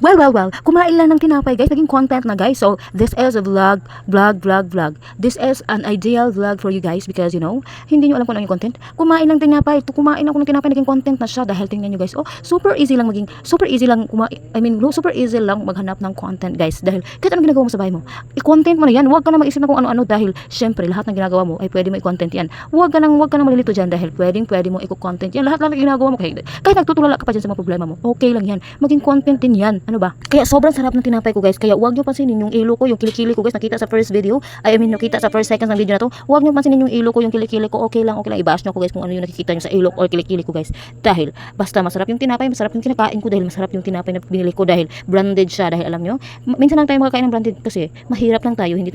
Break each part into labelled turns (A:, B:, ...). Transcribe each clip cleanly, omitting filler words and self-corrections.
A: Well. Kumain lang ng tinapay, guys. Naging content na, guys. So, this is a vlog. This is an ideal vlog for you guys because, hindi nyo alam kung ano yung content. Kumain ng tinapay. Kumain ako ng tinapay, naging content na siya dahil tingnan nyo, guys. Oh, super easy lang super easy lang maghanap ng content, guys. Dahil kahit anong ginagawa mo sa bahay mo, i-content mo na yan. Huwag ka na mag-isip na kung ano-ano dahil, syempre, lahat ng ginagawa mo ay pwede mo i-content yan. Huwag ka nang malilito dyan dahil pwede mo i-content yan. Lahat ng ginagawa mo, kahit nagtutulala ka pa dyan sa mga problema mo, okay lang yan. Maging content din yan. Ano ba? Kaya sobrang sarap ng tinapay ko, guys. Kaya huwag nyo pansinin yung ilo ko, yung kilikili ko, guys. Nakita sa first video. Nakita sa first seconds ng video na to. Huwag nyo pansinin yung ilo ko, yung kilikili ko. Okay lang. I-bash nyo ko, guys, kung ano yung nakikita nyo sa ilo or kilikili ko, guys. Dahil basta masarap yung tinapay, masarap yung kinakain ko dahil masarap yung tinapay na binili ko dahil branded siya. Dahil alam nyo, minsan lang tayo makakain ng branded kasi mahirap lang tayo. Hindi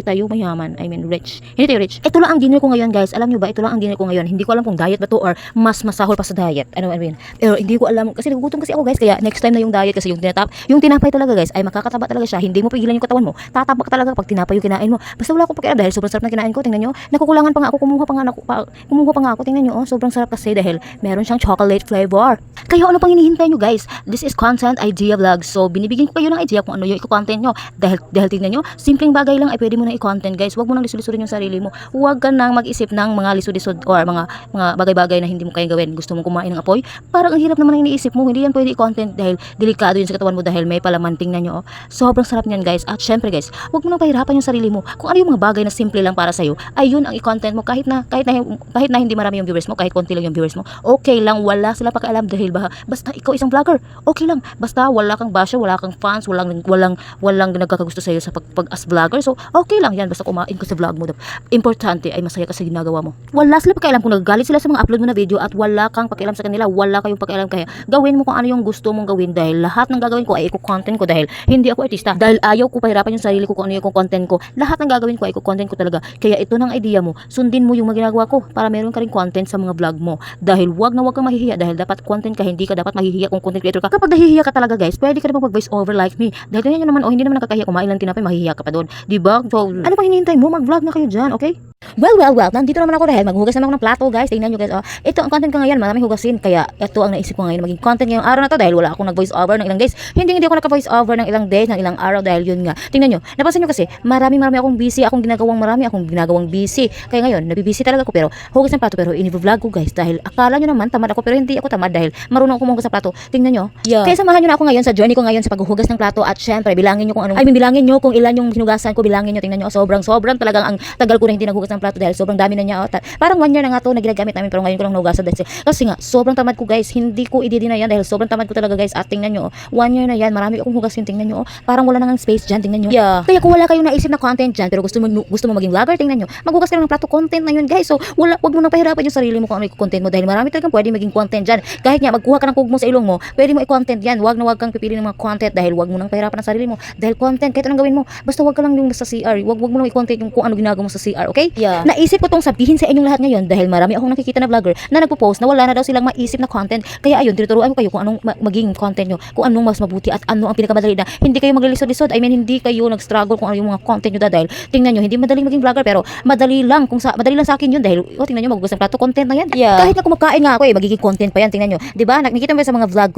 A: tayo mayaman. Rich. Hindi tayo rich. Ito lang ang dinner ko ngayon, guys. Alam nyo ba? Ito lang ang dinner ko ngayon. Hindi ko alam kung diet ba to or mas masahol pa sa diet. Pero hindi ko alam kasi nagugutom kasi ako, guys. Kaya next time na yung diet kasi yung tinapay talaga, guys, ay makakataba talaga siya. Hindi mo pigilan yung katawan mo. Tatabak talaga pag tinapay yung kinain mo. Basta wala akong pakialam dahil sobrang sarap na kinain ko. Tingnan nyo. Nakukulangan pa nga ako. Kumuha pa nga ako. Tingnan nyo. Oh, sobrang sarap kasi dahil meron siyang chocolate flavor. Kaya ano pang hinihintay nyo, guys? This is content idea vlog. So, binibigyan ko kayo ng idea kung ano yung i-content nyo. Dahil tingnan nyo, simpleng bagay lang ay pwede mo na i-content, guys. Huwag mo nang lisulisurin yung sarili mo. Huwag ka nang mag-isip ng mga lisod-lisod or mga bagay-bagay na hindi mo kaya gawin. Gusto mong kumain ng apoy? Parang ang hirap naman ang iniisip mo. Hindi yan pwede i-content dahil delikado yun sa katawan mo dahil may palaman. Tingnan nyo. Oh. Sobrang sarap niyan, guys. At syempre, guys, huwag mo nang pahirapan yung sarili mo. Kung ano yung mga bagay na simple lang para sa'yo, ay yun ang i-content mo kahit na hindi marami yung viewers mo, kahit konti lang yung viewers mo. Okay lang, wala sila pakialam dahil basta ikaw isang vlogger. Okay lang. Basta wala kang basyo, wala kang fans, walang nagkakagusto sa'yo sa pag as vlogger. So, okay lang yan. Basta kumain ka sa vlog mo. Importante ay masaya ka sa ginagawa mo. Wala sila pakialam kung nagagalit sila sa mga upload mo na video at wala kang pakialam sa kanila. Wala kayong pakialam kaya gawin mo kung ano yung gusto mong gawin dahil lahat ng gagawin ko ay i-content ko dahil hindi ako artista. Dahil ayaw ko pahirapan yung sarili ko kung ano yung content ko. Lahat ng gagawin ko ay i-content ko talaga. Kaya ito ng idea mo. Sundin mo yung mga ginagawa ko para meron ka ring content sa mga vlog mo. Dahil wag kang mahihiya dahil dapat content ka, hindi ka dapat mahihiya kung content creator ka. Kapag nahihiya ka talaga, guys, pwede ka naman mag-voice over like me. Dahil tingnan nyo naman, hindi naman nakakahiya kumain lang tinapay, mahihiya ka pa doon. Diba? So, ano pa hinihintay mo? Mag-vlog na kayo dyan, okay? Well. Nandito naman ako dahil maghugas naman ako ng plato, guys. Tingnan nyo, guys. Oh, ito ang content ko ngayon. Maraming hugasin. Kaya ito ang naisip ko ngayon maging content ngayong araw na to dahil wala akong nag-voice over ng ilang days. Hindi ako naka-voice over ng ilang days, ng ilang araw dahil yun nga. Tingnan nyo. Napansin nyo kasi, marami akong busy. Marami akong ginagawang busy. Kaya ngayon, nabibusy talaga ako pero hugas ng plato pero ini-vlog ko, guys. Dahil akala nyo naman tamad ako pero hindi ako tamad dahil marunong ako hugas ng plato. Tingnan nyo. Yeah. Kaya samahan nyo na ako ngayon sa journey ko ngayon sa paghuhugas ng plato at syempre bilangin nyo kung ilan yung hinugasan ko, bilangin nyo. Tingnan nyo. Sobrang talagang ang tagal ko na hindi naghugas ng plato dahil sobrang dami na niya. Parang 1 year na nga to na ginagamit namin pero ngayon ko lang nahugasan kasi nga sobrang tamad ko, guys. Hindi ko i-deny yan dahil sobrang tamad ko talaga, guys. At tingnan nyo, 1 year na yan, marami akong hugasin. Tingnan nyo, parang wala nang space dyan. Tingnan nyo. Yeah. Kaya kung wala kayong naisip na content dyan pero gusto mo maging vlogger, tingnan nyo, maghugas ka ng plato, content na yun, guys. So wag mo nang pahirapan yung sarili mo kung ano yung content mo dahil marami talagang pwede maging content dyan. Kahit nga magkuha ka ng kugmo sa ilong mo, pwede mo i-content yan. Wag kang pipili ng mga content dahil wag mo nang pahirapan ang sarili mo dahil content kahit anong gawin mo, basta wag ka lang yung sa CR. Wag mo nang i-content yung kung ano ginagawa mo sa CR, okay? Yeah. Naisip ko tong sabihin sa inyong lahat ngayon dahil marami akong nakikita na vlogger na nagpo-post na wala na daw silang maisip na content. Kaya ayun, tinuturuan ko kayo kung anong maging content nyo, kung anong mas mabuti at ano ang pinakamadali na hindi kayo maglilisod-lisod. Hindi kayo nag-struggle kung ano yung mga content nyo dahil tingnan nyo, hindi madaling maging vlogger pero madali lang sa akin yun dahil tingnan nyo, maghugas ng plato, content na yan. Yeah. Kahit na kumakain nga ako magiging content pa yan. Tingnan nyo, di ba? Nakikita mo sa mga vlog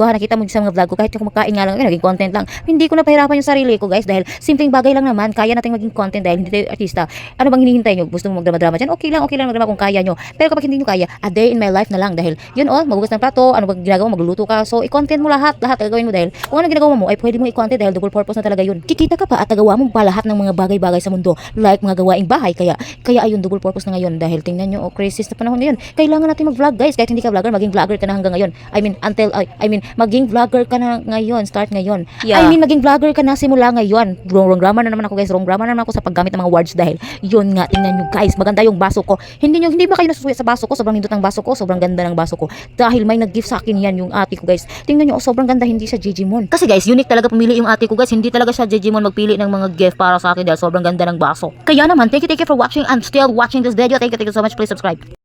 A: ko, kahit na kumakain nga lang, naging content lang. Hindi ko na pahirapan yung sarili ko, guys, dahil simpleng bagay lang naman, kaya nating maging content dahil hindi tayo artista. Ano bang hinihintay nyo? Gusto mo magdrama-drama dyan? Okay lang magdrama kung kaya nyo. Pero kapag hindi nyo kaya, a day in my life na lang dahil yun maghugas ng plato, ano bang ginagawa, magluluto ka. So i-content mo lahat gagawin mo dahil kung ano ginagawa mo ay pwede mo i-content dahil double purpose na talaga yun. Kikita ka pa at nagawa mo pa lahat ng mga bagay-bagay sa mundo like mga gawaing bahay. Kaya ayun, double purpose na ngayon dahil tingnan nyo, crisis na panahon na yun. Kailangan natin mag-vlog, guys. Kahit hindi ka vlogger, maging vlogger ka na hanggang ngayon. Maging vlogger ka na ngayon, start ngayon. Yeah. Maging vlogger ka na simula ngayon. Wrong grammar na naman ako, guys. Wrong grammar na naman ako sa paggamit ng mga words dahil yun nga, tingnan nyo, guys. Maganda yung baso ko. Hindi ba kayo nasusuya sa baso ko? Sobrang nindot ng baso ko, sobrang ganda ng baso ko. Dahil may nag-gift sa akin yan yung ate ko, guys. Tingnan nyo, sobrang ganda, hindi siya Digimon. Kasi guys, unique talaga pumili yung ate ko, guys. Hindi talaga siya Digimon magpili ng mga gift para sa akin dahil sobrang ganda ng baso. Kaya naman, thank you for watching and still watching this video. Thank you so much. Please subscribe.